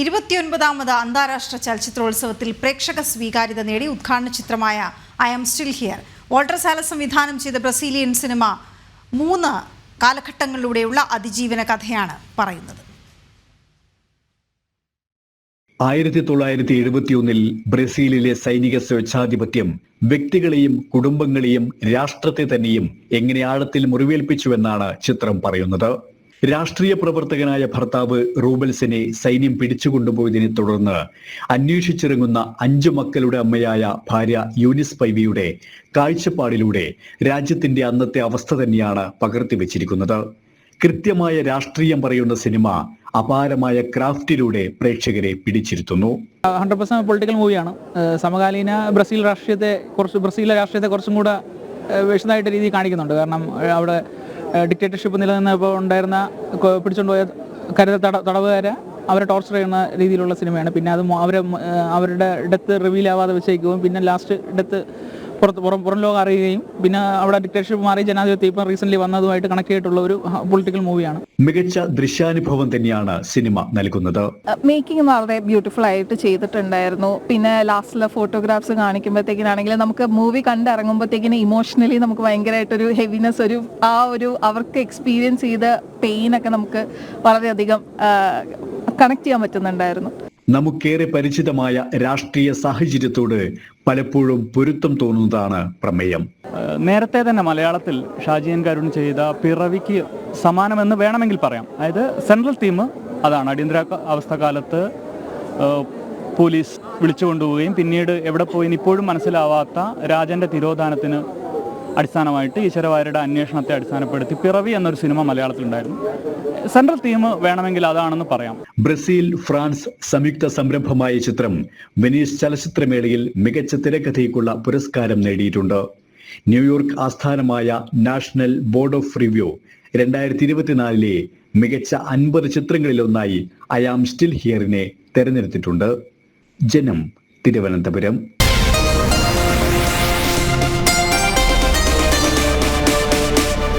29ാമത് അന്താരാഷ്ട്ര ചലച്ചിത്രോത്സവത്തിൽ പ്രേക്ഷക സ്വീകാര്യത നേടി ഉദ്ഘാടന ചിത്രമായ I am still here Walter Salles സംവിധാനം ചെയ്ത ബ്രസീലിയൻ സിനിമ 3 കാലഘട്ടങ്ങളിലൂടെയുള്ള അതിജീവന കഥയാണ് പറയുന്നത്. 1971 ബ്രസീലിലെ സൈനിക സ്വേച്ഛാധിപത്യം വ്യക്തികളെയും കുടുംബങ്ങളെയും രാഷ്ട്രത്തെ തന്നെയും എങ്ങനെ ആഴത്തിൽ മുറിവേൽപ്പിച്ചുവെന്നാണ് ചിത്രം പറയുന്നത്. രാഷ്ട്രീയ പ്രവർത്തകനായ ഭർത്താവ് റൂബൽസിനെ സൈന്യം പിടിച്ചുകൊണ്ടുപോയതിനെ തുടർന്ന് അന്വേഷിച്ചിറങ്ങുന്ന 5 മക്കളുടെ അമ്മയായ ഭാര്യ യൂനിസ് പൈവിയുടെ കാഴ്ചപ്പാടിലൂടെ രാജ്യത്തിന്റെ അന്നത്തെ അവസ്ഥ തന്നെയാണ് പകർത്തിവെച്ചിരിക്കുന്നത്. കൃത്യമായ രാഷ്ട്രീയം പറയുന്ന സിനിമ അപാരമായ ക്രാഫ്റ്റിലൂടെ പ്രേക്ഷകരെ പിടിച്ചിരുത്തുന്നു. 100% പൊളിറ്റിക്കൽ മൂവിയാണ്. സമകാലീന ബ്രസീലിലെ രാഷ്ട്രീയത്തെ കുറച്ചും കൂടെ വിശദമായിട്ട് രീതിയിൽ കാണിക്കുന്നുണ്ട്. കാരണം അവിടെ ഡിക്റ്റേറ്റർഷിപ്പ് നിലനിന്നപ്പോൾ ഉണ്ടായിരുന്ന പിടിച്ചുകൊണ്ടുപോയ തടവുകാരെ അവരെ ടോർച്ചർ ചെയ്യുന്ന രീതിയിലുള്ള സിനിമയാണ്. പിന്നെ അത് അവരുടെ ഡെത്ത് റിവീൽ ആവാതെ വെച്ചേക്കുകയും പിന്നെ ലാസ്റ്റ് ഡെത്ത് പുറം ലോകം അറിയുകയും പിന്നെ അവിടെ ഡിക്റ്റേറ്റർഷിപ്പ് മാറി ജനാധിപത്യം ഇപ്പം റീസെന്റ് വന്നതുമായിട്ട് കണക്ട് ചെയ്തിട്ടുള്ള ഒരു പൊളിറ്റിക്കൽ മൂവിയാണ്. മികച്ച ദൃശ്യാനുഭവം തന്നെയാണ് സിനിമ നൽകുന്നത്. മേക്കിംഗ് വളരെ ബ്യൂട്ടിഫുൾ ആയിട്ട് ചെയ്തിട്ടുണ്ടായിരുന്നു. പിന്നെ ലാസ്റ്റിലെ ഫോട്ടോഗ്രാഫ്സ് കാണിക്കുമ്പോഴത്തേക്കിനാണെങ്കിൽ നമുക്ക് മൂവി കണ്ടിറങ്ങുമ്പോഴത്തേക്കിന് ഇമോഷണലി നമുക്ക് ഭയങ്കരമായിട്ടൊരു ഹെവിനെസ് അവർക്ക് എക്സ്പീരിയൻസ് ചെയ്ത പെയിനൊക്കെ നമുക്ക് വളരെയധികം കണക്ട് ചെയ്യാൻ പറ്റുന്നുണ്ടായിരുന്നു. നമുക്കേറെ പരിചിതമായ രാഷ്ട്രീയ സാഹചര്യത്തോട് പലപ്പോഴും പൊരുത്തം തോന്നുന്നതാണ് പ്രമേയം. നേരത്തെ തന്നെ മലയാളത്തിൽ ഷാജി എൻ കരുൺ ചെയ്ത പിറവിക്ക് സമാനമെന്ന് വേണമെങ്കിൽ പറയാം. അതായത് സെൻട്രൽ തീം അതാണ്. അടിയന്തര അവസ്ഥ കാലത്ത് പോലീസ് വിളിച്ചുകൊണ്ടുപോവുകയും പിന്നീട് എവിടെ പോയി ഇപ്പോഴും മനസ്സിലാവാത്ത രാജന്റെ തിരോധാനത്തിന് അടിസ്ഥാനമായിട്ട് ഈശ്വരവാര്യരുടെ അന്വേഷണത്തെ അടിസ്ഥാനപ്പെടുത്തി പിറവി എന്നൊരു സിനിമ മലയാളത്തിലുണ്ടായിരുന്നു. സെൻട്രൽ തീം വേണമെങ്കിൽ അതാണെന്ന് പറയാം. ബ്രസീൽ ഫ്രാൻസ് സംയുക്ത സംരംഭമായ ചിത്രം വെനീസ് ചലച്ചിത്രമേളയിൽ മികച്ച തിരക്കഥയ്ക്കുള്ള പുരസ്കാരം നേടിയിട്ടുണ്ട്. ന്യൂയോർക്ക് ആസ്ഥാനമായ നാഷണൽ ബോർഡ് ഓഫ് റിവ്യൂ 2024 മികച്ച 50 ചിത്രങ്ങളിലൊന്നായി ഐ ആം സ്റ്റിൽ ഹിയറിനെ തെരഞ്ഞെടുത്തിട്ടുണ്ട്. ജനം, തിരുവനന്തപുരം.